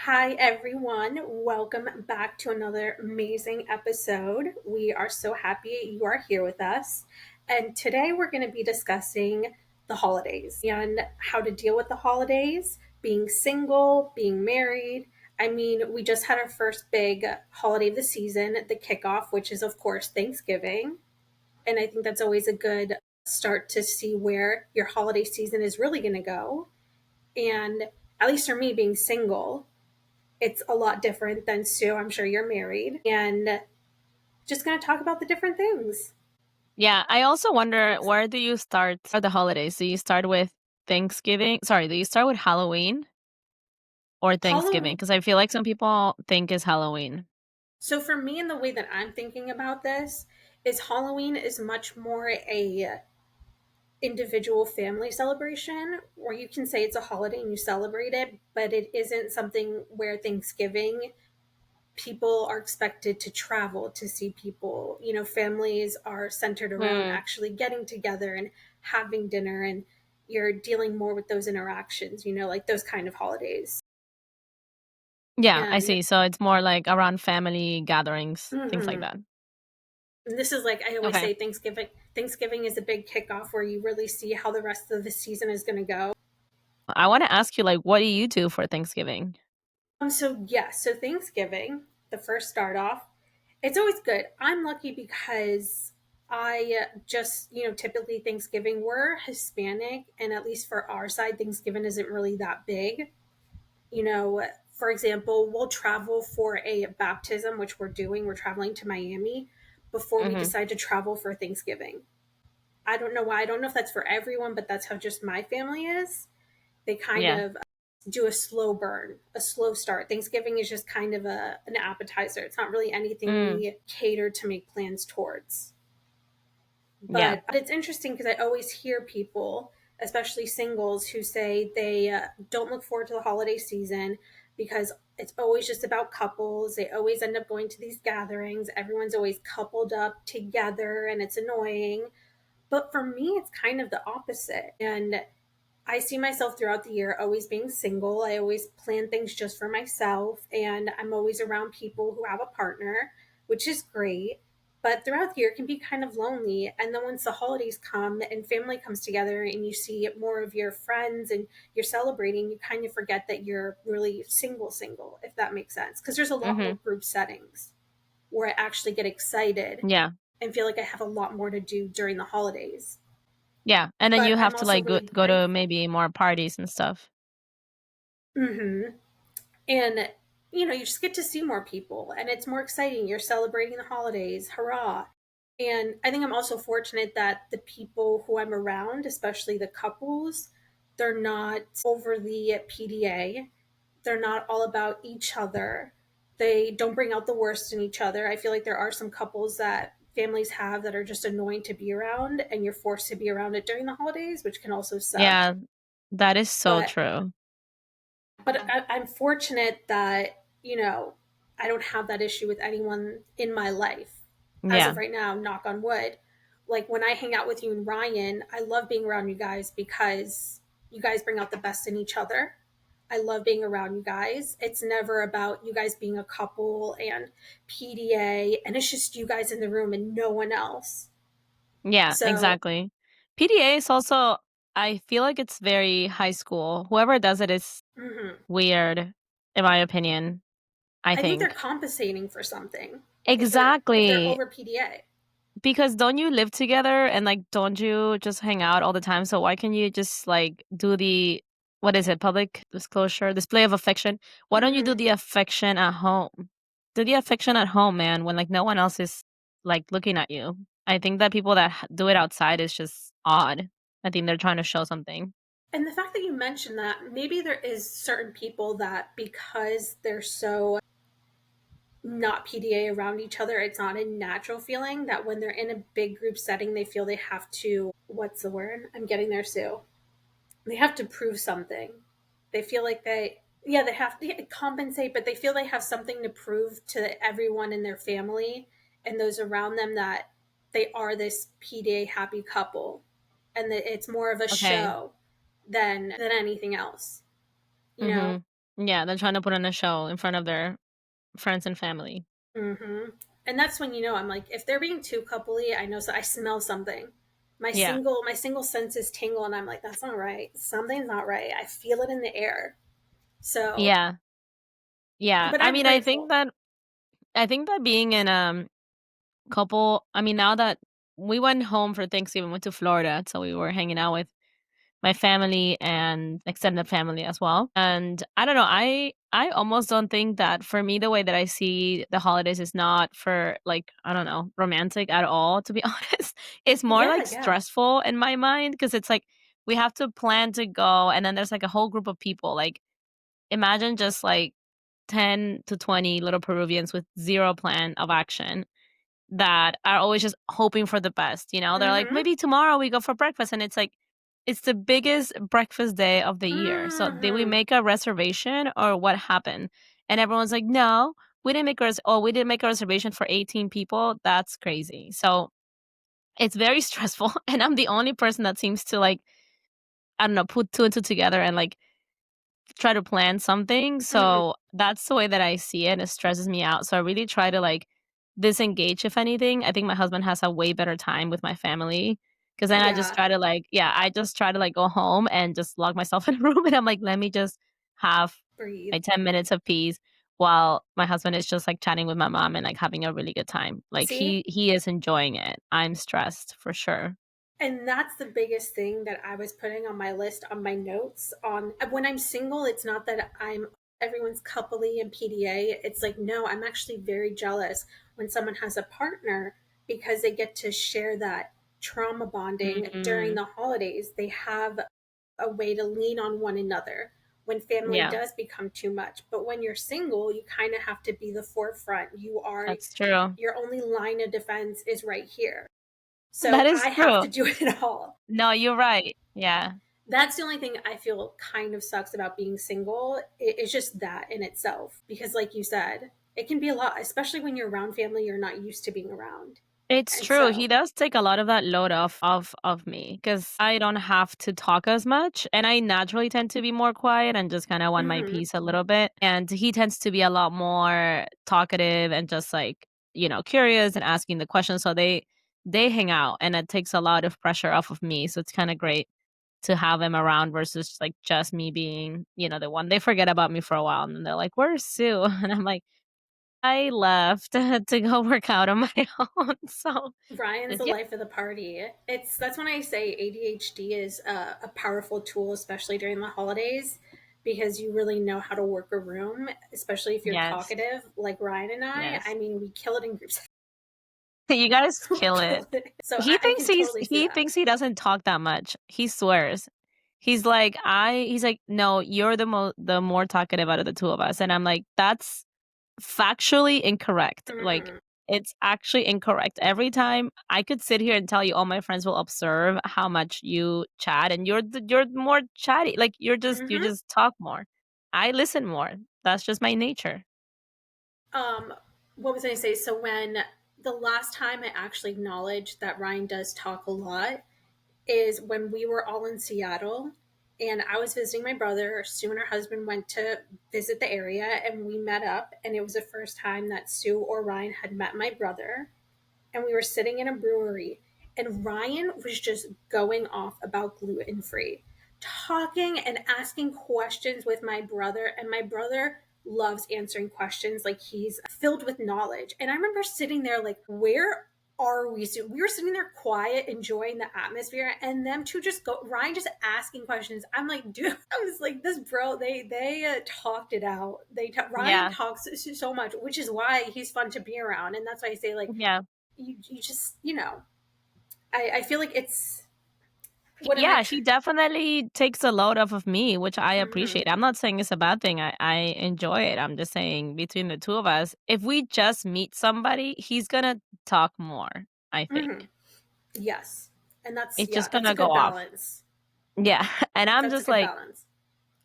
Hi, everyone. Welcome back to another amazing episode. We are so happy you are here with us. And today we're going to be discussing the holidays and how to deal with the holidays, being single, being married. I mean, we just had our first big holiday of the season, the kickoff, which is, of course, Thanksgiving. And I think that's always a good start to see where your holiday season is really going to go. And at least for me, being single, it's a lot different than Sue. I'm sure you're married. And just going to talk about the different things. Yeah, I also wonder where do you start for the holidays? Do you start with Thanksgiving? Sorry, do you start with Halloween or Thanksgiving? Halloween. Because I feel like some people think it's Halloween. So for me, and the way that I'm thinking about this is Halloween is much more a individual family celebration, or you can say it's a holiday and you celebrate it, but it isn't something where Thanksgiving people are expected to travel to see people. You know, families are centered around Hmm. actually getting together and having dinner, and you're dealing more with those interactions, like those kind of holidays. Yeah, I And see. So it's more like around family gatherings, things like mhm. that. And this is like I always Okay. say Thanksgiving is a big kickoff where you really see how the rest of the season is going to go. I want to ask you, like, what do you do for Thanksgiving? So Thanksgiving, the first start off, it's always good. I'm lucky because I just, typically Thanksgiving, we're Hispanic, and at least for our side, Thanksgiving isn't really that big. You know, for example, we'll travel for a baptism, which we're doing. We're traveling to Miami before we Hmm. decide to travel for Thanksgiving. I don't know why. I don't know if that's for everyone, but that's how just my family is. They kind Yeah. of do a slow burn, a slow start. Thanksgiving is just kind of an appetizer. It's not really anything Mm. we cater to make plans towards. Yeah. But it's interesting because I always hear people, especially singles, who say they don't look forward to the holiday season because it's always just about couples. They always end up going to these gatherings. Everyone's always coupled up together and it's annoying. But for me, it's kind of the opposite. And I see myself throughout the year always being single. I always plan things just for myself, and I'm always around people who have a partner, which is great. But throughout the year, it can be kind of lonely. And then once the holidays come and family comes together and you see more of your friends and you're celebrating, you kind of forget that you're really single, if that makes sense. Because there's a lot more Hmm. group settings where I actually get excited Yeah. and feel like I have a lot more to do during the holidays. Yeah. And then But you have I'm to also like go, really go to grateful. maybe more parties and stuff. Mm-hmm. And you just get to see more people and it's more exciting. You're celebrating the holidays. Hurrah. And I think I'm also fortunate that the people who I'm around, especially the couples, they're not overly PDA. They're not all about each other. They don't bring out the worst in each other. I feel like there are some couples that families have that are just annoying to be around and you're forced to be around it during the holidays, which can also suck. Yeah, that is so But true. I'm fortunate that I don't have that issue with anyone in my life as of Yeah. right now. Knock on wood. Like when I hang out with you and Ryan, I love being around you guys because you guys bring out the best in each other. I love being around you guys. It's never about you guys being a couple and PDA, and it's just you guys in the room and no one else. Yeah, So, exactly. PDA is also, I feel like it's very high school. Whoever does it is mhm. weird, in my opinion, I I think they're think. compensating for something if they're Exactly. over PDA. Because don't you live together and like don't you just hang out all the time? So why can you just like do the what is it, public disclosure, display of affection? Why don't you do Mhm. the affection at home? Do the affection at home, man, when like no one else is like looking at you. I think that people that do it outside is just odd. I think they're trying to show something. And the fact that you mentioned that, maybe there is certain people that because they're so not PDA around each other, it's not a natural feeling that when they're in a big group setting, they feel they have to, what's the word? I'm getting there, Sue. They have to prove something. They feel like they have to compensate, but they feel they have something to prove to everyone in their family and those around them that they are this PDA happy couple and that it's more of a Okay. show than anything else. You know, Mhm. Yeah, they're trying to put on a show in front of their friends and family. Mm-hmm. And that's when, I'm like, if they're being too coupley, I know, so I smell something. Yeah. My single senses tingle, and I'm like, that's not right. Something's not right. I feel it in the air. So, Yeah. Yeah. but I I'm mean, grateful. I think that being in couple, I mean, now that we went home for Thanksgiving, went to Florida, so we were hanging out with my family and extended family as well. And I don't know, I almost don't think that for me the way that I see the holidays is not for like, I don't know, romantic at all, to be honest. It's more Yeah, like yeah. stressful in my mind because it's like we have to plan to go and then there's like a whole group of people. Like imagine just like 10 to 20 little Peruvians with zero plan of action that are always just hoping for the best, you know? They're like, Mm-hmm. "Maybe tomorrow we go for breakfast," and it's like, it's the biggest breakfast day of the year. So, did we Mm-hmm. make a reservation or what happened? And everyone's like, "No, we didn't make a reservation for 18 people." That's crazy. So, it's very stressful, and I'm the only person that seems to like, I don't know, put two and two together and like try to plan something. Mm-hmm. So that's the way that I see it. It stresses me out. So I really try to like disengage if anything. I think my husband has a way better time with my family. Cause then I just Yeah. try to like, yeah, I just try to like go home and just lock myself in a room and I'm like, let me just have Breathe. like 10 minutes of peace while my husband is just like chatting with my mom and like having a really good time. Like See? he is enjoying it. I'm stressed for sure. And that's the biggest thing that I was putting on my list on my notes on when I'm single. It's not that I'm everyone's coupley and PDA. It's like, no, I'm actually very jealous when someone has a partner because they get to share that trauma bonding during Mm, the holidays. They have a way to lean on one another when family yeah, does become too much. But when you're single, you kind of have to be the forefront. You are that's true. your only line of defense is right here. That So is I have true. to do it all. No, you're right. Yeah. That's the only thing I feel kind of sucks about being single. It's just that in itself. Because, like you said, it can be a lot, especially when you're around family you're not used to being around. It's And true. He so, does take a lot of that load off of me because I don't have to talk as much, and I naturally tend to be more quiet and just kind of want my mhm, peace a little bit. And he tends to be a lot more talkative and just like curious and asking the questions. So they hang out, and it takes a lot of pressure off of me. So it's kind of great to have him around versus like just me being the one. They forget about me for a while, and then they're like, "Where's Sue?" And I'm like, I left to go work out on my own. So Ryan's the yeah, life of the party. That's when I say ADHD is a powerful tool, especially during the holidays, because you really know how to work a room, especially if you're yes, talkative, like Ryan and I. yes. I mean, we kill it in groups. You guys We kill it. kill it. So I can totally see He that. thinks he doesn't talk that much. He swears. He's like, "No, you're the more talkative out of the two of us." And I'm like, "That's factually incorrect." Like, Mm-hmm. it's actually incorrect. Every time I could sit here and tell you all my friends will observe how much you chat and you're more chatty. Like you Mm-hmm. just talk more. I listen more. That's just my nature. Um, what was I going to say? So when the last time I actually acknowledged that Ryan does talk a lot is when we were all in Seattle and I was visiting my brother. Sue and her husband went to visit the area and we met up. And it was the first time that Sue or Ryan had met my brother. And we were sitting in a brewery and Ryan was just going off about gluten free, talking and asking questions with my brother. And my brother loves answering questions, like he's filled with knowledge. And I remember sitting there like, where are we? So we were sitting there quiet, enjoying the atmosphere, and them two just go. Ryan just asking questions. I'm like, dude, I was like, this bro. They talked it out. Ryan Yeah. talks so much, which is why he's fun to be around, and that's why I say like Yeah. you just I feel like it's what am I Yeah, he definitely takes a load off of me, which I mm-hmm, appreciate. I'm not saying it's a bad thing. I enjoy it. I'm just saying between the two of us, if we just meet somebody, he's gonna talk more, I mm-hmm. think. Yes, and It's yeah, just that's a gonna go good off. balance. Yeah. And I'm That's a just good like, balance.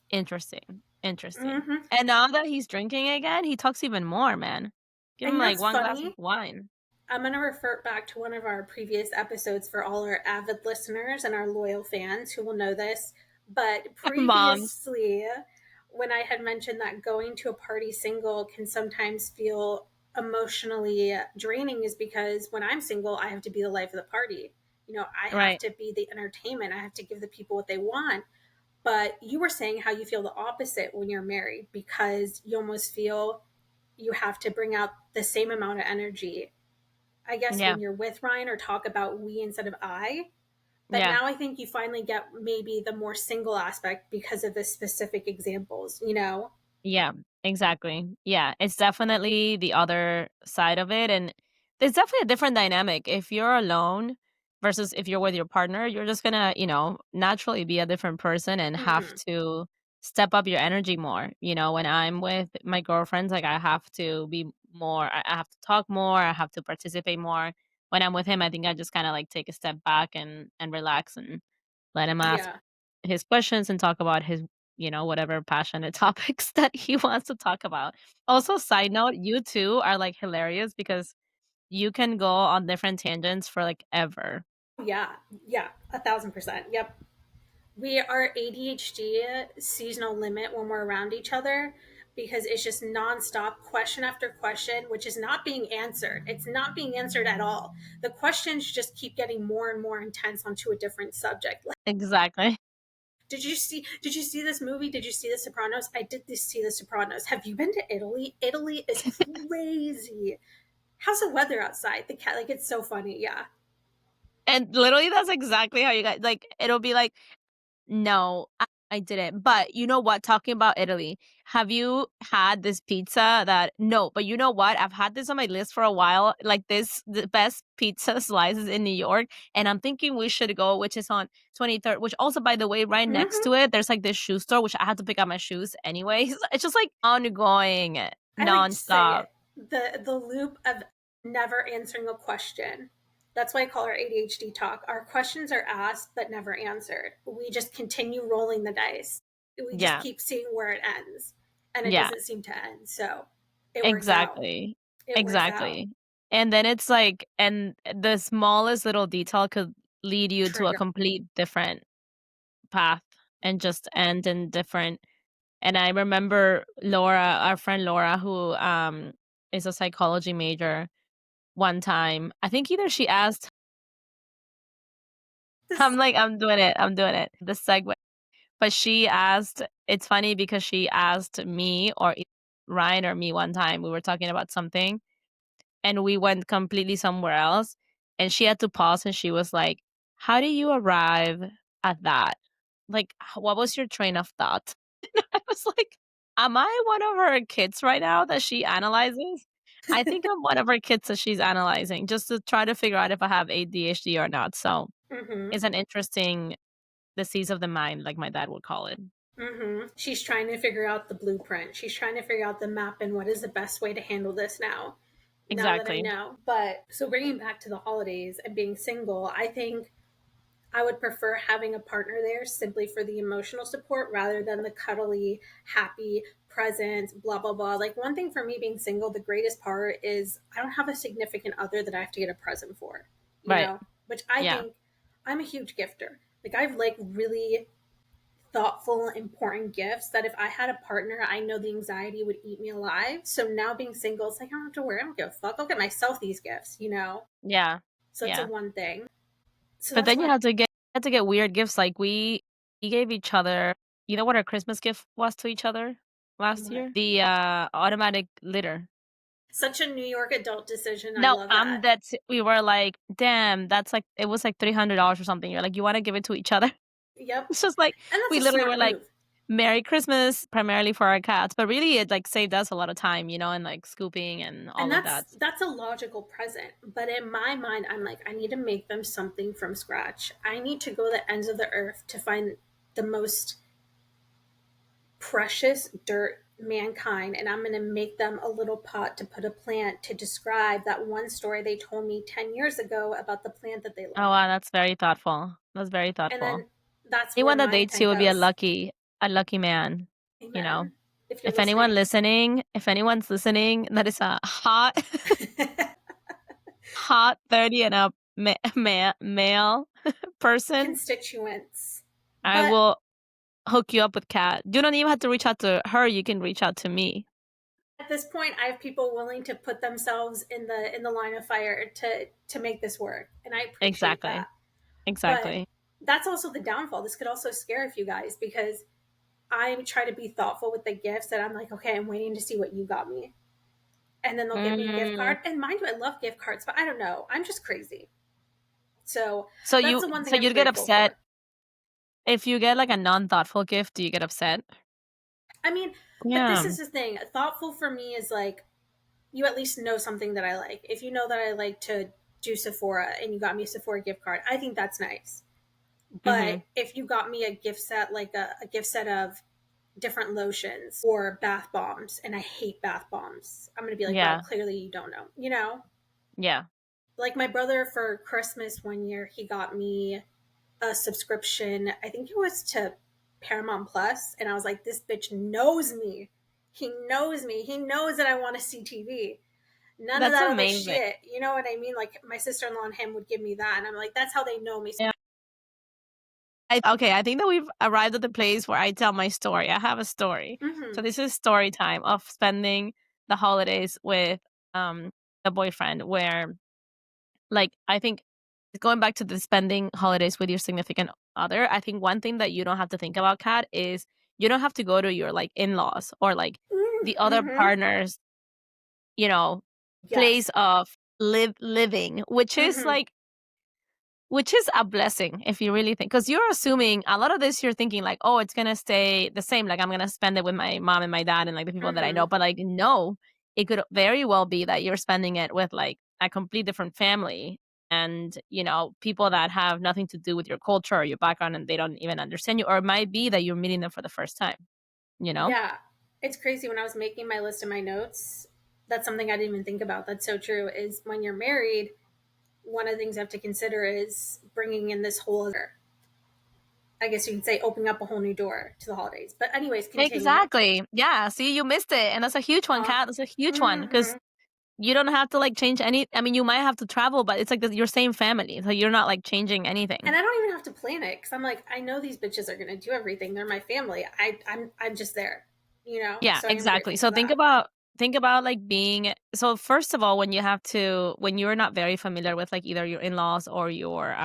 interesting. Interesting. Mm-hmm. And now that he's drinking again, he talks even more, man. Give And him you know like what's one glass of funny? wine. I'm going to refer back to one of our previous episodes for all our avid listeners and our loyal fans who will know this. But Moms. previously, when I had mentioned that going to a party single can sometimes feel emotionally draining is because when I'm single, I have to be the life of the party. You know, I have Right. to be the entertainment. I have to give the people what they want. But you were saying how you feel the opposite when you're married because you almost feel you have to bring out the same amount of energy. I guess Yeah. when you're with Ryan or talk about we instead of I. But Yeah. now I think you finally get maybe the more single aspect because of the specific examples, you know? Yeah, exactly. Yeah, it's definitely the other side of it. And there's definitely a different dynamic. If you're alone versus if you're with your partner, you're just gonna, naturally be a different person and have Mm-hmm. to step up your energy more. When I'm with my girlfriends, like I have to be more, I have to talk more, I have to participate more. When I'm with him, I think I just kind of like take a step back and relax and let him ask Yeah. his questions and talk about his, whatever passionate topics that he wants to talk about. Also, side note, you two are like hilarious because you can go on different tangents for like ever. Yeah. Yeah. 1,000%. Yep. We are ADHD sees no limit when we're around each other because it's just nonstop question after question, which is not being answered. It's not being answered at all. The questions just keep getting more and more intense onto a different subject. Like, Exactly. did you see this movie? Did you see The Sopranos? I did see The Sopranos. Have you been to Italy? Italy is crazy. How's the weather outside? The cat, like, it's so funny. Yeah. And literally, that's exactly how you guys like. It'll be like, no, I didn't. But you know what? Talking about Italy, have you had this pizza that no, but you know what? I've had this on my list for a while. Like this the best pizza slices in New York. And I'm thinking we should go, which is on 23rd, which also by the way, right next Hmm. to it, there's like this shoe store, which I had to pick up my shoes anyways. It's just like ongoing, I like to say nonstop. it, the loop of never answering a question. That's why I call our ADHD talk. Our questions are asked but never answered. We just continue rolling the dice. We just Yeah. keep seeing where it ends, and it Yeah. doesn't seem to end. So it works out. Exactly. It works out. Exactly. And then it's like and the smallest little detail could lead you to a Trigger. complete different path and just end in different and I remember Laura, our friend Laura, who is a psychology major, one time, I think either she asked This. I'm doing it, the segue. But she asked it's funny because she asked me or Ryan or me one time, we were talking about something and we went completely somewhere else. And she had to pause and she was like, how do you arrive at that? Like, what was your train of thought? I was like, am I one of her kids right now that she analyzes? I think I'm one of her kids that she's analyzing just to try to figure out if I have ADHD or not. So Mm-hmm. it's an interesting disease of the mind, like my dad would call it. Mm-hmm. She's trying to figure out the blueprint. She's trying to figure out the map and what is the best way to handle this now. Now that I Exactly. know. But so bringing back to the holidays and being single, I think I would prefer having a partner there simply for the emotional support rather than the cuddly, happy presents, blah, blah, blah. Like, one thing for me being single, the greatest part is I don't have a significant other that I have to get a present for, Right. which I Yeah. think I'm a huge gifter. Like, I've like really thoughtful, important gifts that if I had a partner, I know the anxiety would eat me alive. So now being single, it's like, I don't have to worry. I don't give a fuck. I'll get myself these gifts. Yeah. So that's a Yeah. one thing. So But that's then you what. had to get weird gifts. Like we gave each other. You know what our Christmas gift was to each other last What? year? The automatic litter. Such a New York adult decision. I No, love that. we were like, damn, that's like it was like $300 or something. You're like, you want to give it to each other? Yep. It's just like And we that's a literally were smart like, move. Merry Christmas, primarily for our cats, but really it like saved us a lot of time, and like scooping and And all of that's that. that's a logical present. But in my mind, I'm like, I need to make them something from scratch. I need to go the ends of the earth to find the most precious dirt mankind, and I'm going to make them a little pot to put a plant to describe that one story they told me 10 years ago about the plant that they Oh loved. wow, that's very thoughtful. That's very And thoughtful. then that's where Anyone that my dates you intent will be goes. a lucky man, you know. Amen. If you're listening. If anyone's listening, that is a hot, hot 30 and up male person. Constituents. I But will. hook you up with Kat. You don't even have to reach out to her. You can reach out to me. At this point, I have people willing to put themselves in the line of fire to make this work, and I appreciate Exactly. that. But Exactly. that's also the downfall. This could also scare a few guys because I try to be thoughtful with the gifts, and I'm like, okay, I'm waiting to see what you got me, and then they'll give me a gift Mm. card. And mind you, I love gift cards, but I don't know, I'm just crazy. So So that's you the one so thing I'm you'd get grateful upset for. if you get like a non-thoughtful gift. Do you get upset? I mean, but this Yeah. is the thing. Thoughtful for me is like you at least know something that I like. If you know that I like to do Sephora and you got me a Sephora gift card, I think that's nice. But Mhm. if you got me a gift set, like a gift set of different lotions or bath bombs, and I hate bath bombs, I'm gonna be like, well, Yeah. clearly you don't know. You know, Yeah. like my brother for Christmas one year, he got me a subscription. I think it was to Paramount Plus, and I was like, this bitch knows me. He knows me. He knows that I want to see TV. None of That's that other amazing. shit. You know what I mean? Like my sister in law and him would give me that, and I'm like, that's how they know me. Yeah. Okay, I think that we've arrived at the place where I tell my story. I have a story. So Mm-hmm. this is story time of spending the holidays with um a boyfriend where like I think going back to the spending holidays with your significant other, I think one thing that you don't have to think about, Kat, is you don't have to go to your like in-laws or like the other Mm-hmm. partners, you know, Yes. place of living, Mm-hmm. which is a blessing if you really think, because you're assuming a lot of this, you're thinking like, oh, it's gonna stay the same. Like I'm gonna spend it with my mom and my dad and like the people that I Mm-hmm. know. But like, no, it could very well be that you're spending it with like a complete different family and people that have nothing to do with your culture or your background and they don't even understand you. Or it might be that you're meeting them for the first time, you know? Yeah. It's crazy when I was making my list of my notes. That's something I didn't even think about. That's so true. Is when you're married, one of the things you have to consider is bringing in this whole other. I guess you can say opening up a whole new door to the holidays. But anyways, continue. Exactly. Yeah. See, you missed it. And that's a huge one, Uh, Kat. That's a huge one. Because mm-hmm. you don't have to, like, change any I mean, you might have to travel, but it's like your same family, so you're not, like, changing anything. And I don't even have to plan it because I'm like, I know these bitches are gonna do everything. They're my family. I'm just there, you know. Yeah, So I am exactly. grateful So for think that. about like, being so first of all, when you're not very familiar with, like, either your in-laws or your,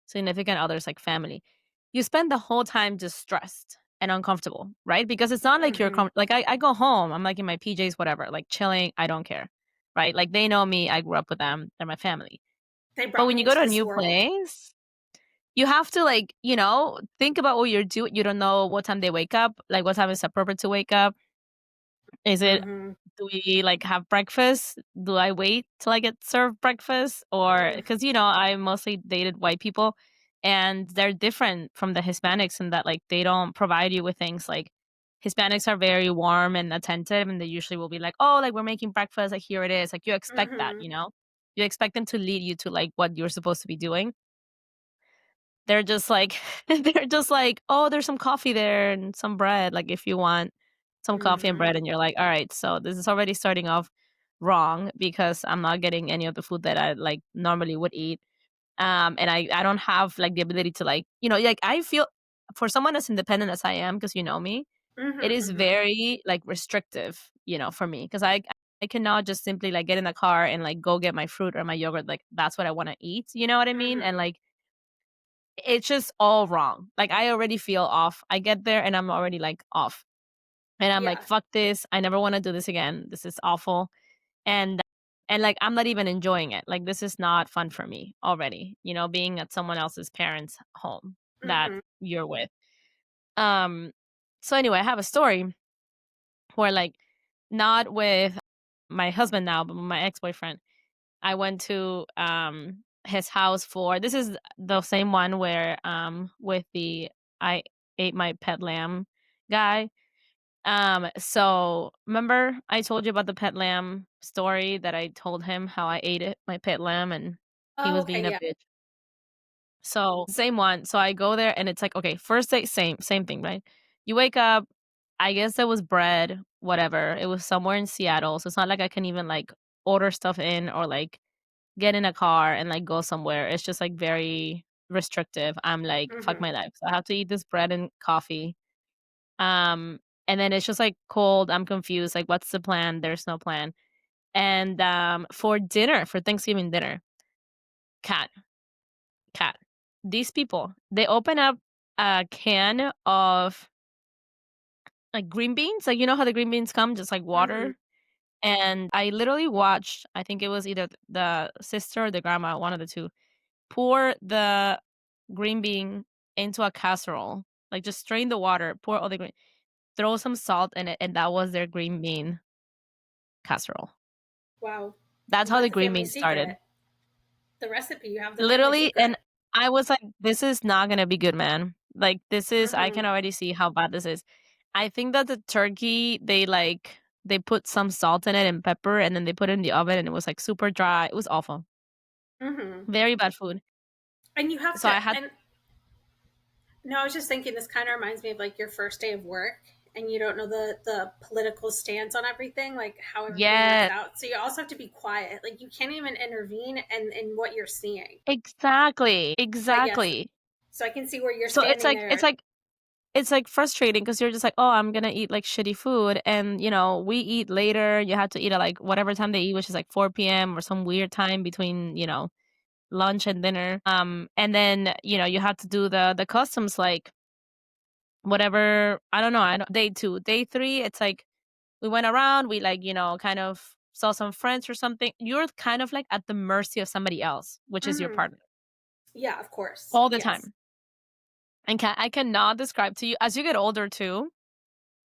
significant others, like family, you spend the whole time just stressed and uncomfortable, right? Because it's not like Hmm. like, I go home, I'm, like, in my PJs, whatever, like, chilling, I don't care, right? Like, they know me, I grew up with them, they're my family. They But brought when me you go into to a this new world. place, you have to, like, think about what you're doing. You don't know what time they wake up, like, what time is appropriate to wake up. Is it Hmm. Do we, like, have breakfast? Do I wait till I get served breakfast? Or because I mostly dated white people, and they're different from the Hispanics in that, like, they don't provide you with things like Hispanics are very warm and attentive, and they usually will be like, "Oh, like, we're making breakfast, like, here it is." Like, you expect that, Hmm. you know? You expect them to lead you to, like, what you're supposed to be doing. They're just like they're just like, "Oh, there's some coffee there and some bread, like, if you want some coffee and Hmm. bread," and you're like, "Alright, so this is already starting off wrong because I'm not getting any of the food that I, like, normally would eat." And I don't have, like, the ability to, like like, I feel for someone as independent as I am, because you know me, it Hmm. is Hmm. very, like, restrictive, for me, because I cannot just simply, like, get in the car and, like, go get my fruit or my yogurt, like, that's what I wanna eat, you know what I mean? Hmm. And, like, it's just all wrong. Like, I already feel off. I get there and I'm already, like, off. And I'm like, Yeah. "Fuck this. I never wanna do this again. This is awful." And like, I'm not even enjoying it. Like, this is not fun for me already, being at someone else's parents' home that Hmm. you're with. Um, so anyway, I have a story where, like, not with my husband now, but with my ex-boyfriend. I went to, his house for this is the same one where, with the I ate my pet lamb guy. So remember I told you about the pet lamb story that I told him how I ate it, my pet lamb, and he Oh, was okay. being a Yeah. bitch. So, same one. So I go there and it's like, okay, first day, same thing, right? You wake up, I guess there was bread, whatever. It was somewhere in Seattle, so it's not like I can even, like, order stuff in or, like, get in a car and, like, go somewhere. It's just, like, very restrictive. I'm like, fuck Mm-hmm. my life. So I have to eat this bread and coffee. Um, and then it's just like cold. I'm confused. Like, what's the plan? There's no plan. And for dinner, for Thanksgiving dinner, cat, cat. These people, they open up a can of like green beans. Like, you know how the green beans come, just like Mm-hmm. water. And I literally watched, I think it was either the sister or the grandma, one of the two, pour the green bean into a casserole. Like just strain the water, pour all the green, throw some salt in it, and that was their green bean casserole. Wow. That's You how got the the green family bean started. secret. The recipe. You have the family Literally, and secret. I was like, "This is not gonna be good, man." Like, this is I Mm-hmm. can already see how bad this is. I think that the turkey, they put some salt in it and pepper, and then they put it in the oven, and it was, like, super dry. It was awful. Mm-hmm. Very bad food. And you have So to, I had and no, I was just thinking this kind of reminds me of like your first day of work and you don't know the political stance on everything, like how everything works Yes, out. So you also have to be quiet. Like you can't even intervene in what you're seeing. exactly, But yes, exactly. so I can see where you're So standing there. it's, like, frustrating because 'cause you're just like, "Oh, I'm gonna eat, like, shitty food," and, we eat later. You have to eat at, like, whatever time they eat, which is, like, 4 p.m. or some weird time between, lunch and dinner. And then, you have to do the customs, like, whatever I don't know, I don't day 2. Day 3, it's like we went around, we, like, kind of saw some friends or something. You're kind of, like, at the mercy of somebody else, which is your Hmm. partner, Yeah, of course. all the Yes. time. And I cannot describe to you as you get older too,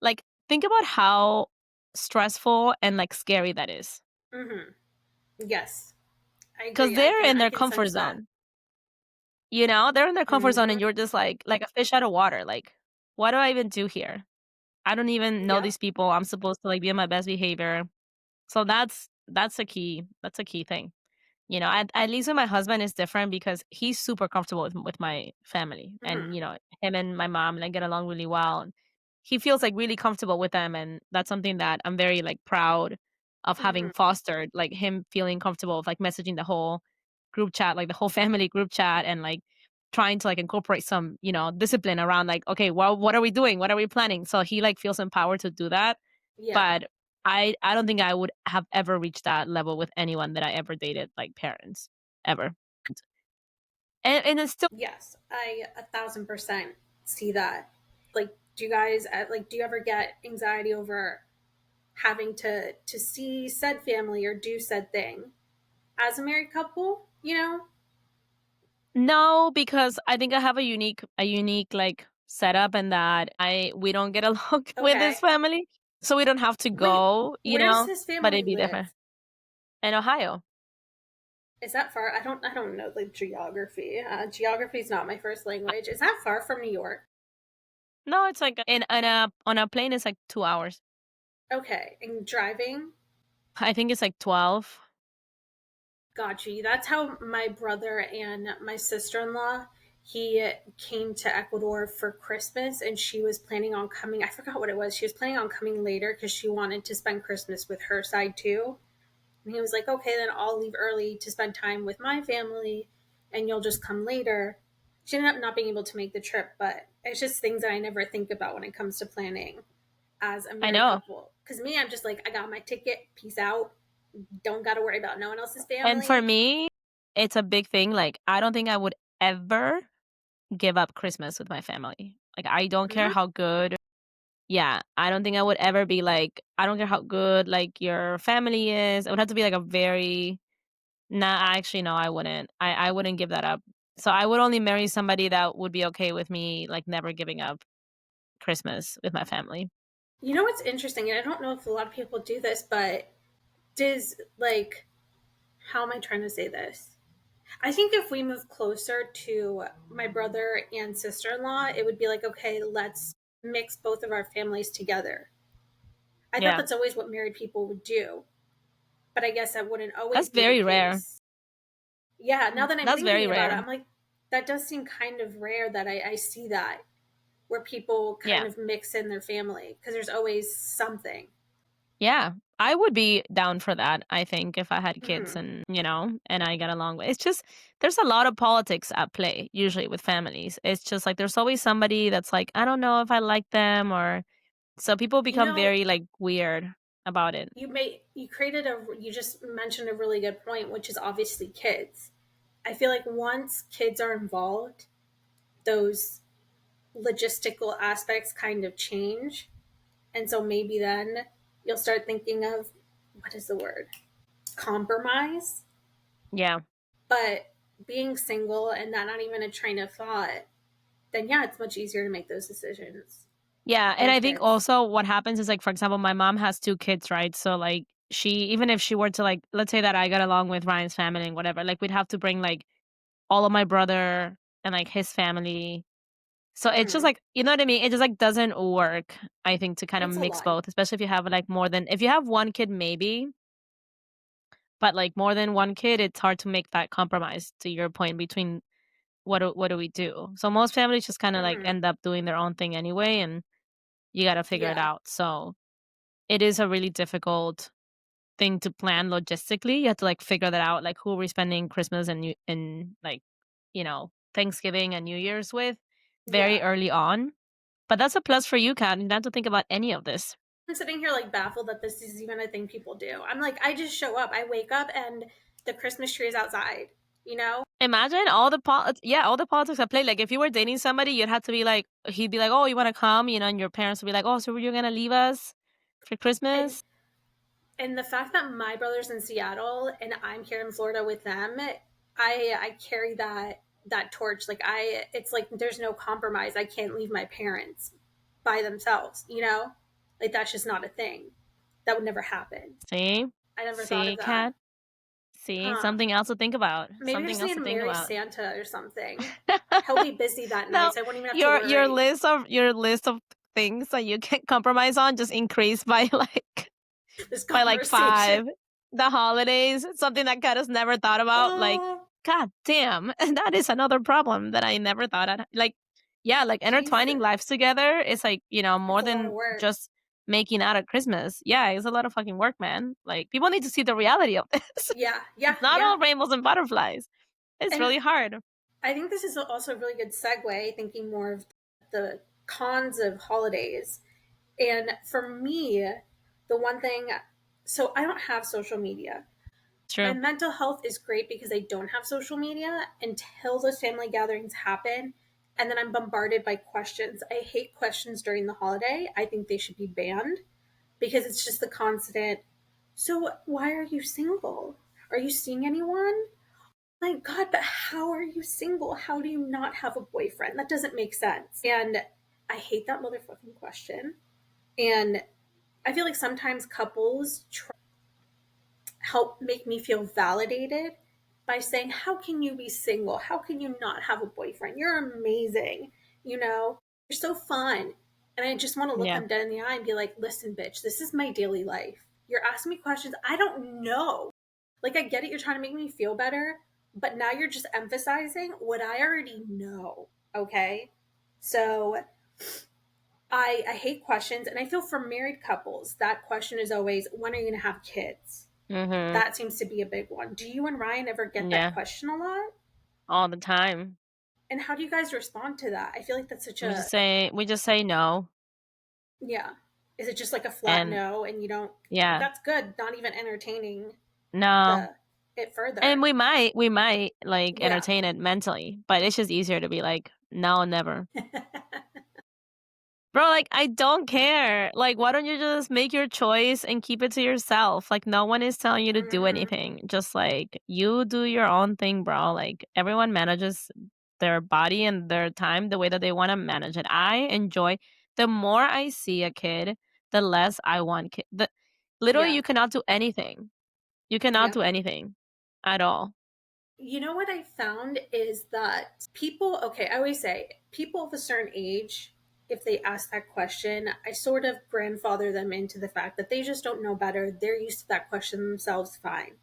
like, think about how stressful and, like, scary that is. Hmm. Yes, I Because 'Cause agree. they're in I their can comfort sense that. zone, They're in their comfort zone, Hmm. and you're just like a fish out of water, like, "What do I even do here? I don't even know Yep. these people. I'm supposed to, like, be on my best behavior." So that's a key thing. At least with my husband is different because he's super comfortable with my family, and Hmm. him and my mom like get along really well, and he feels like really comfortable with them, and that's something that I'm very like proud of having Hmm. fostered, like him feeling comfortable with like messaging the whole group chat, like the whole family group chat, and like trying to like incorporate some discipline around like, okay, well, what are we doing, what are we planning, so he like feels empowered to do that. Yeah. But I don't think I would have ever reached that level with anyone that I ever dated, like parents, ever. And it's still Yes, I 1,000% see that. Like, do you guys like? Do you ever get anxiety over having to see said family or do said thing as a married couple? You know? no, because I think I have a unique like setup, and that I we don't get along with this Okay. family, so we don't have to Wait, go, where's his but family it'd be different live? in Ohio. Is that far? I don't know the geography. Geography is not my first language. Is that far from New York? No, it's like on a plane it's like 2 hours. Okay, and driving. I think it's like 12. Got you. That's how my brother and my sister in law. He came to Ecuador for Christmas, and she was planning on coming. I forgot what it was. She was planning on coming later because she wanted to spend Christmas with her side too. And he was like, "Okay, then I'll leave early to spend time with my family, and you'll just come later." She ended up not being able to make the trip, but it's just things that I never think about when it comes to planning as a I married know. couple. Because me, I'm just like, I got my ticket. Peace out. Don't got to worry about no one else's And for family. me, it's a big thing. Like, I don't think I would ever give up Christmas with my family. Like, I don't care Mhm. how good. Yeah, I don't think I would ever be like, I don't care how good like your family is. It would have to be like a very nah, actually no, I wouldn't. I wouldn't give that up. So I would only marry somebody that would be okay with me like never giving up Christmas with my family. You know what's interesting, and I don't know if a lot of people do this, but does like how am I trying to say this? I think if we move closer to my brother and sister in law, it would be like, okay, let's mix both of our families together. I thought Yeah. that's always what married people would do, but I guess that wouldn't always That's be the very rare. case. Yeah, now that I'm That's very thinking about it, rare. I'm like, that does seem kind of rare that I see that where people kind Yeah. of mix in their family because there's always something. Yeah. I would be down for that, I think, if I had kids Hmm. and, and I get along with it's just there's a lot of politics at play usually with families. It's just like there's always somebody that's like, I don't know if I like them or so people You become know, very like weird about it. you just mentioned a really good point, which is obviously kids. I feel like once kids are involved, those logistical aspects kind of change. And so maybe then you'll start thinking of what is the word? Compromise. Yeah. But being single and that not even a train of thought, then yeah, it's much easier to make those decisions Yeah, and and I think kids. also what happens is like for example, my mom has 2 kids, right? So like she even if she were to like let's say that I got along with Ryan's family and whatever, like we'd have to bring like all of my brother and like his family. So it's just Hmm. like, you know what I mean? It just like doesn't work, I think, to kind of It's a mix lot. both, especially if you have like more than if you have one kid maybe, but like more than one kid, it's hard to make that compromise to your point between what do we do? So most families just kind of like Hmm. end up doing their own thing anyway and you got to figure it Yeah. out. So it is a really difficult thing to plan logistically. You have to like figure that out, like who are we spending Christmas and like, Thanksgiving and New Year's with very Yeah. early on. But that's a plus for you, Kat. You don't have to think about any of this. I'm sitting here like baffled that this is even a thing people do. I'm like, I just show up. I wake up and the Christmas tree is outside, you know? Imagine all the politics at play. Like if you were dating somebody, you'd have to be like, he'd be like, "Oh, you want to come?" And your parents would be like, "Oh, so you're gonna leave us for And Christmas?" and the fact that my brother's in Seattle and I'm here in Florida with them, I carry that torch. Like it's like there's no compromise. I can't leave my parents by themselves, you know? Like that's just not a thing. That would never happen. See, I never thought of see, that. Kat. See, Huh. something else to think about. Maybe I Something just else need to to think marry about. Santa or something. He'll be busy that No, night, so I won't even have to your worry. list of things that you can compromise on just increased by This by like conversation. 5. The holidays, something that Kat has never thought about. Like, Oh, god damn, and that is another problem that I never thought I'd like. Yeah, like intertwining Jesus. lives together is like more It's a lot of than work. just making out at Christmas. Yeah, it's a lot of fucking work, man. Like people need to see the reality of this. Yeah, yeah, It's not yeah. all rainbows and butterflies. It's And really hard. I think this is also a really good segue, thinking more of the cons of holidays. And for me, the one thing, so I don't have social media. My True. mental health is great because I don't have social media until those family gatherings happen. And then I'm bombarded by questions. I hate questions during the holiday. I think they should be banned because it's just the constant. So, why are you single? Are you seeing anyone? My God, but how are you single? How do you not have a boyfriend? That doesn't make sense. And I hate that motherfucking question. And I feel like sometimes couples try help make me feel validated by saying, how can you be single? How can you not have a boyfriend? You're amazing. You know, you're so fun. And I just want to look Yeah. them dead in the eye and be like, listen, bitch, this is my daily life. You're asking me questions I don't know. Like, I get it. You're trying to make me feel better, but now you're just emphasizing what I already know. Okay. So I hate questions. And I feel for married couples, that question is always, when are you going to have kids? Mhm. That seems to be a big one. Do you and Ryan ever get that Yeah. question a lot? All the time. And how do you guys respond to that? I feel like that's such a, We just say no. yeah. Is it just like a flat And no and you don't, yeah. that's good, not even entertaining No. the it And further. we might like Yeah. entertain it mentally, but it's just easier to be like, no, never. Bro, like I don't care. Like why don't you just make your choice and keep it to yourself? Like no one is telling you to do Hmm. anything. Just like you do your own thing, bro. Like everyone manages their body and their time the way that they want to manage it. I enjoy the more I see a kid, the less I want kid. Literally Yeah. you cannot do anything. You cannot Yeah. do anything at all. You know what I found is that people, okay, I always say people of a certain age, if they ask that question, I sort of grandfather them into the fact that they just don't know better. They're used to that question themselves, fine.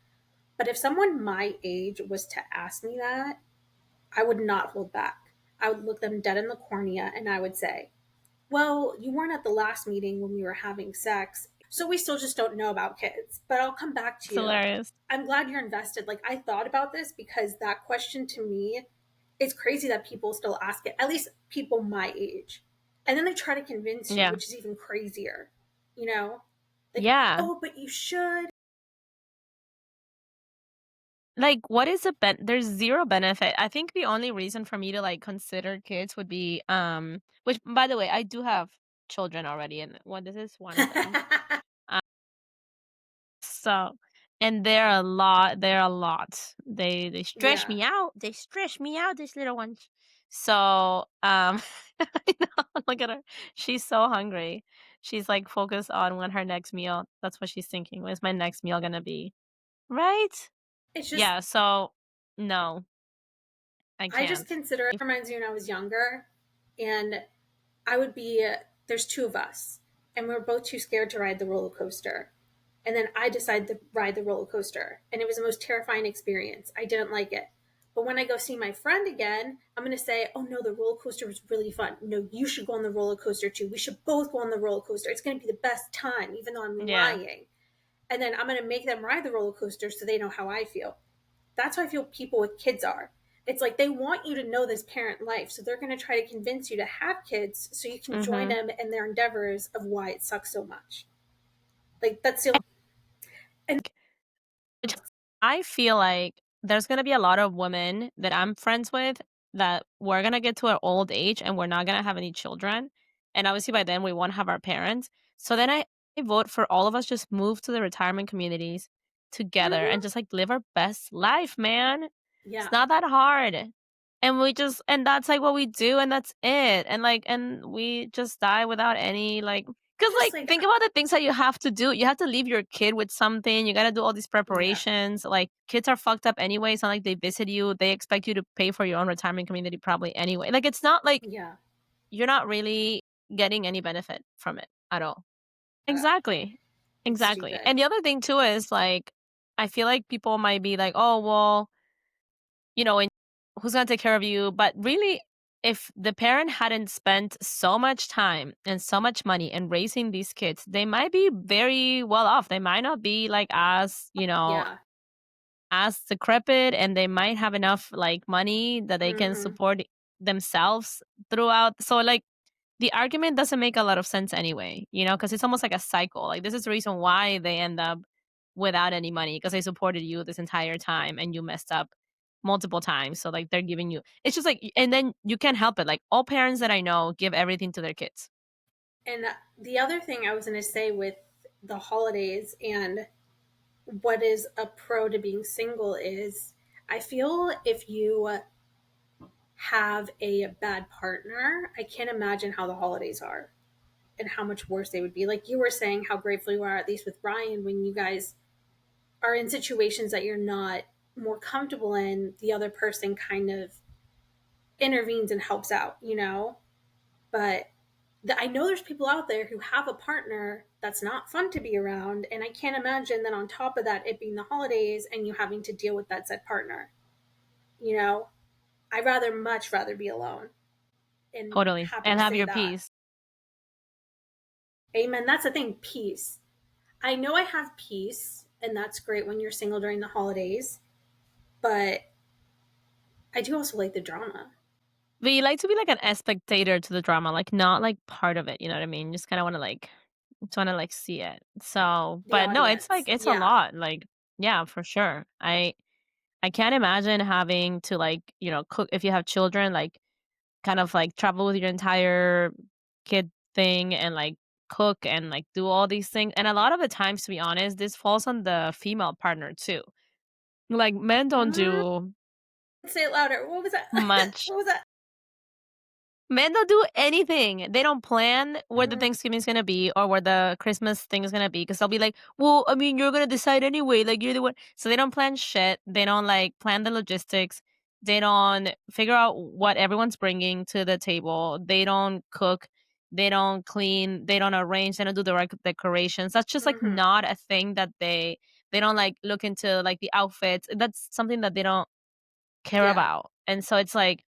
But if someone my age was to ask me that, I would not hold back. I would look them dead in the cornea and I would say, well, you weren't at the last meeting when we were having sex. So we still just don't know about kids. But I'll come back to It's you. hilarious. I'm glad you're invested. Like, I thought about this because that question to me, it's crazy that people still ask it, at least people my age. And then they try to convince you, Yeah. which is even crazier. You know? Like, Yeah. oh, but you should. Like, what is the there's zero benefit. I think the only reason for me to, like, consider kids would be, which, by the way, I do have children already, and well, this is one of them. Um, so and they're a lot. They stretch Yeah. me out. They stretch me out, these little ones. So, I know, look at her. She's so hungry. She's, like, focused on when her next meal that's what she's thinking, "When's my next meal gonna be?" Right? It's just, Yeah, so no, I I just can't. consider it reminds me when I was younger. And I would be, there's two of us, and we are both too scared to ride the roller coaster. And then I decided to ride the roller coaster, and it was the most terrifying experience. I didn't like it. But when I go see my friend again, I'm going to say, oh no, the roller coaster was really fun. No, you should go on the roller coaster too. We should both go on the roller coaster. It's going to be the best time, even though I'm Yeah. lying. And then I'm going to make them ride the roller coaster so they know how I feel. That's how I feel people with kids are. It's like they want you to know this parent life. So they're going to try to convince you to have kids so you can join Mhm. them in their endeavors of why it sucks so much. Like, that's the only, and Which I feel like there's gonna be a lot of women that I'm friends with that we're gonna get to our old age and we're not gonna have any children, and obviously by then we won't have our parents. So then I vote for all of us just move to the retirement communities together and Mhm. just, like, live our best life, man. It's Yeah, not that hard. And that's, like, what we do, and that's it. And we just die without any, like, cause, just like, like, think about the things that you have to do. You have to leave your kid with something, you gotta do all these yeah, preparations, like, kids are fucked up anyway, it's not like they visit you, they expect you to pay for your own retirement community probably anyway. Like, it's not like yeah, you're not really getting any benefit from it at all. uh, Exactly. it's Exactly. stupid. And the other thing too is, like, I feel like people might be like, "Oh, well, and who's gonna take care of you?" But really, if the parent hadn't spent so much time and so much money in raising these kids, they might be very well off. They might not be like Yeah. as decrepit, and they might have enough like money that they can Hmm. support themselves throughout. So like the argument doesn't make a lot of sense anyway, because it's almost like a cycle. Like this is the reason why they end up without any money because they supported you this entire time and you messed up multiple times. So like they're giving you, it's just like, and then you can't help it. Like all parents that I know give everything to their kids. And the other thing I was going to say with the holidays and what is a pro to being single is I feel if you have a bad partner, I can't imagine how the holidays are and how much worse they would be. Like you were saying, how grateful you are, at least with Ryan, when you guys are in situations that you're not more comfortable in, the other person kind of intervenes and helps out, you know? But I know there's people out there who have a partner that's not fun to be around. And I can't imagine that on top of that, it being the holidays and you having to deal with that said partner. You know, I'd much rather be alone and Totally. happy And to have say your that. peace. Amen. That's the thing, peace. I know I have peace, and that's great when you're single during the holidays, but I do also like the drama. But you like to be like an spectator to the drama, like not like part of it. You know what I mean? Just kind of want to like, just want to like see it. So, The but no, it's like, audience. it's a Yeah. lot. Like, yeah, for sure. I can't imagine having to like, cook if you have children, like kind of like travel with your entire kid thing and like cook and like do all these things. And a lot of the times, to be honest, this falls on the female partner too. Like men don't Mm, do say it louder. What was that? much. What was that? Men don't do anything. They don't plan where the Mm, Thanksgiving is gonna be or where the Christmas thing is gonna be because they'll be like, "Well, I mean, you're gonna decide anyway. Like, you're the one." So they don't plan shit. They don't like plan the logistics. They don't figure out what everyone's bringing to the table. They don't cook. They don't clean. They don't arrange. They don't do the right decorations. That's just like hmm. not a thing that they don't like look into like the outfits. That's something that they don't care Yeah. about. And so it's like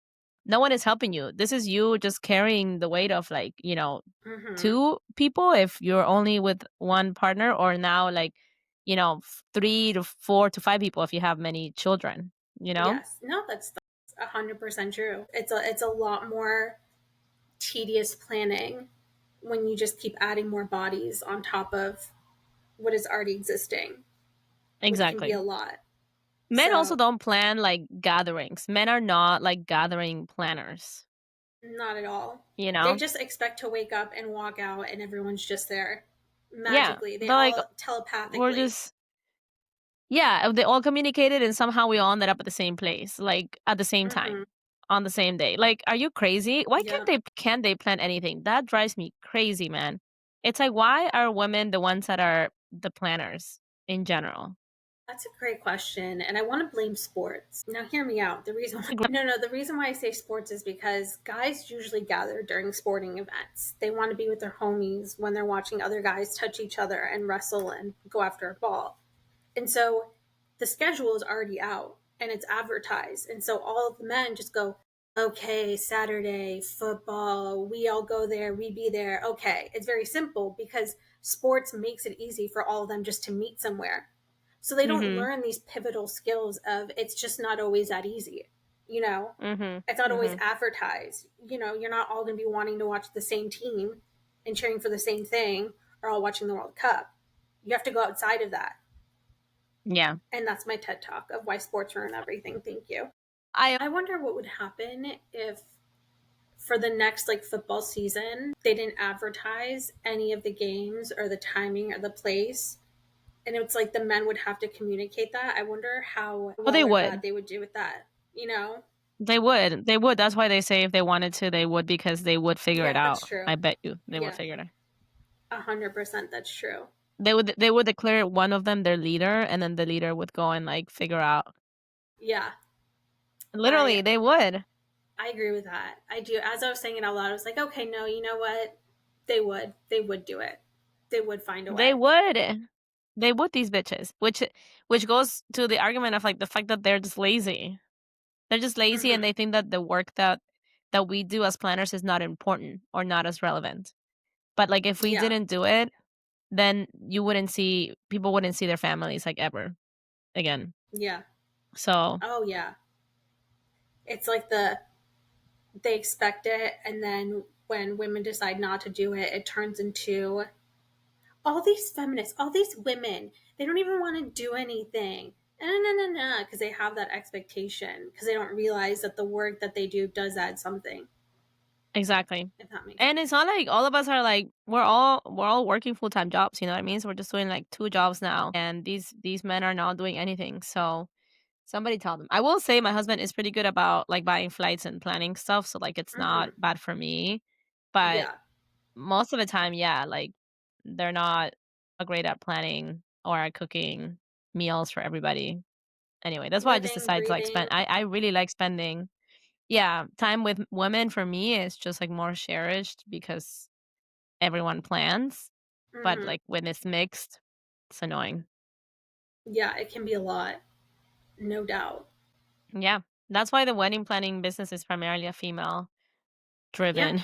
no one is helping you. This is you just carrying the weight of like, Mhm. 2 people if you're only with one partner, or now like, 3 to 4 to 5 people if you have many children, you know? Yes. No, that's 100% true. It's a lot more tedious planning when you just keep adding more bodies on top of what is already existing, which can be Exactly. a lot. Men also So, don't plan like gatherings. Men are not like gathering planners, not at all. you They know? just expect to wake up and walk out and everyone's just there Yeah. magically. They They're like, all we're telepathically. just yeah, they all communicated and somehow we all ended up at the same place, like at the same Mhm. time, on the same day. Like, are you crazy? Why Yep. can't they plan anything? That drives me crazy, man. It's like, why are women the ones that are the planners in general? That's a great question, and I want to blame sports. Now, hear me out. The reason why, no, no, the reason why I say sports is because guys usually gather during sporting events. They want to be with their homies when they're watching other guys touch each other and wrestle and go after a ball. And so the schedule is already out and it's advertised. And so all of the men just go, okay, Saturday, football, we all go there, we be there. Okay. It's very simple because sports makes it easy for all of them just to meet somewhere. So they don't Mhm. learn these pivotal skills of it's just not always that easy. You know, Mhm. it's not always Mhm. advertised. You're not all going to be wanting to watch the same team and cheering for the same thing or all watching the World Cup. You have to go outside of that. Yeah. And that's my TED talk of why sports ruin everything. Thank you. I I wonder what would happen if for the next like football season they didn't advertise any of the games or the timing or the place, and it's like the men would have to communicate that. I wonder how well, they well or bad would. they would do with that, you know? They would. They would. That's why they say if they wanted to, they would, because they would figure it Yeah, that's out. true. I bet you they would Yeah, figure it out. 100% that's true. They would declare one of them their leader, and then the leader would go and like figure out. Yeah, Literally, I they would. I agree with that. I do. As I was saying it out loud, I was like, okay, no, you know what? They would do it. They would find a They way. would. They would, these bitches, which goes to the argument of like the fact that they're just lazy. They're just lazy and Hmm. they think that the work that we do as planners is not important or not as relevant. But like if we Yeah, didn't do it, then people wouldn't see their families like ever again. yeah. So, Oh yeah. It's like they expect it, and then when women decide not to do it, it turns into all these feminists, all these women. They don't even want to do anything. No, no, no, no, because they have that expectation because they don't realize that the work that they do does add something. exactly. If that makes And it's sense. not like all of us are like we're all working full-time jobs, you know what I mean? So we're just doing like 2 jobs now, and these men are not doing anything. So somebody tell them. I will say my husband is pretty good about like buying flights and planning stuff, so like it's not Hmm. bad for me. But Yeah, most of the time, yeah, like they're not great at planning or at cooking meals for everybody. Anyway, that's why I just living, decided to like spend. breathing. I really like spending, yeah, time with women. For me is just like more cherished because everyone plans. But Hmm. like when it's mixed, it's annoying. Yeah, it can be a lot, no doubt. Yeah, that's why the wedding planning business is primarily a female Yeah, driven.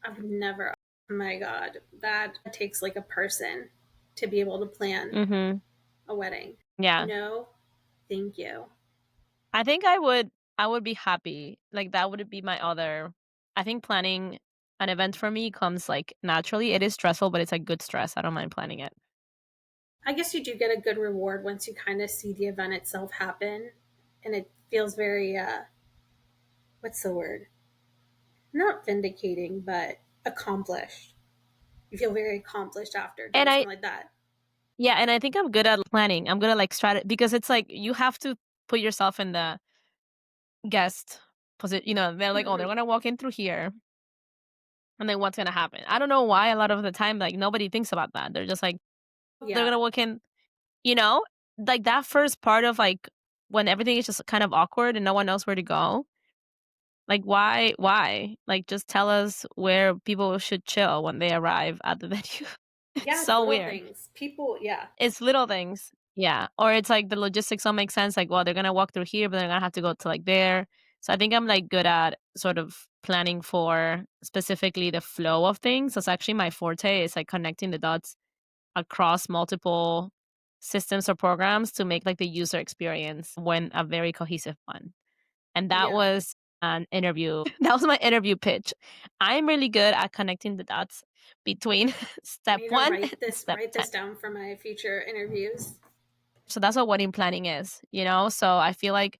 I would never. Oh my God, that takes like a person to be able to plan Mhm. a wedding. Yeah. No, thank you. I think I would be happy. Like that would be my other. I think planning an event for me comes like naturally. It is stressful, but it's like good stress. I don't mind planning it. I guess you do get a good reward once you kind of see the event itself happen, and it feels very what's the word? Not vindicating, but accomplished. You feel very accomplished after And doing something like that. I think I'm good at planning. I'm good at like strategy because it's like you have to put yourself in the guest position. They're like, oh, they're Hmm. gonna walk in through here, and then what's gonna happen? I don't know why. A lot of the time, like nobody thinks about that. They're just like they're Yeah, gonna walk in. You know, like that first part of like when everything is just kind of awkward and no one knows where to go. Like why? Like just tell us where people should chill when they arrive at the venue. It's yeah, it's so little weird. things. People, yeah, It's little things. Yeah. Or it's like the logistics don't make sense. Like, well, they're gonna walk through here, but they're gonna have to go to like there. So I think I'm like good at sort of planning for specifically the flow of things. That's actually my forte, is like connecting the dots across multiple systems or programs to make like the user experience when a very cohesive one. And that Yeah. was an interview. That was my interview pitch. I'm really good at connecting the dots between I step need to 1 and step write 10. this down for my future interviews. So that's what wedding planning is, you know? So I feel like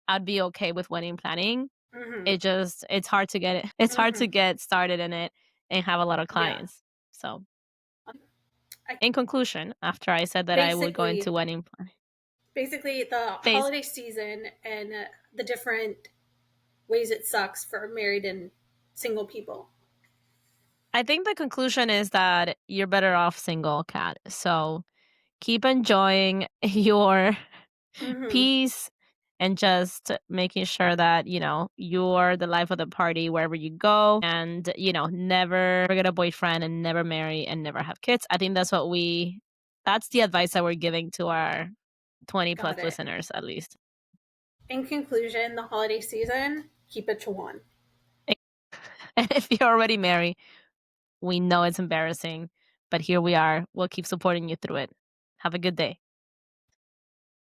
I'd be okay with wedding planning. Hmm. It's hard to get it. It's hard to Hmm. get started in it and have a lot of Yeah. clients. So I, in conclusion, after I said that I would go into basically, wedding planning basically the phase, holiday season and the different ways it sucks for married and single people. I think the conclusion is that you're better off single, Kat. So keep enjoying your Hmm. peace and just making sure that, you're the life of the party wherever you go, and, never get a boyfriend and never marry and never have kids. I think that's the advice that we're giving to our 20 Got plus it. listeners, at least. In conclusion, the holiday season, keep it to one. And if you're already married, we know it's embarrassing, but here we are. We'll keep supporting you through it. Have a good day.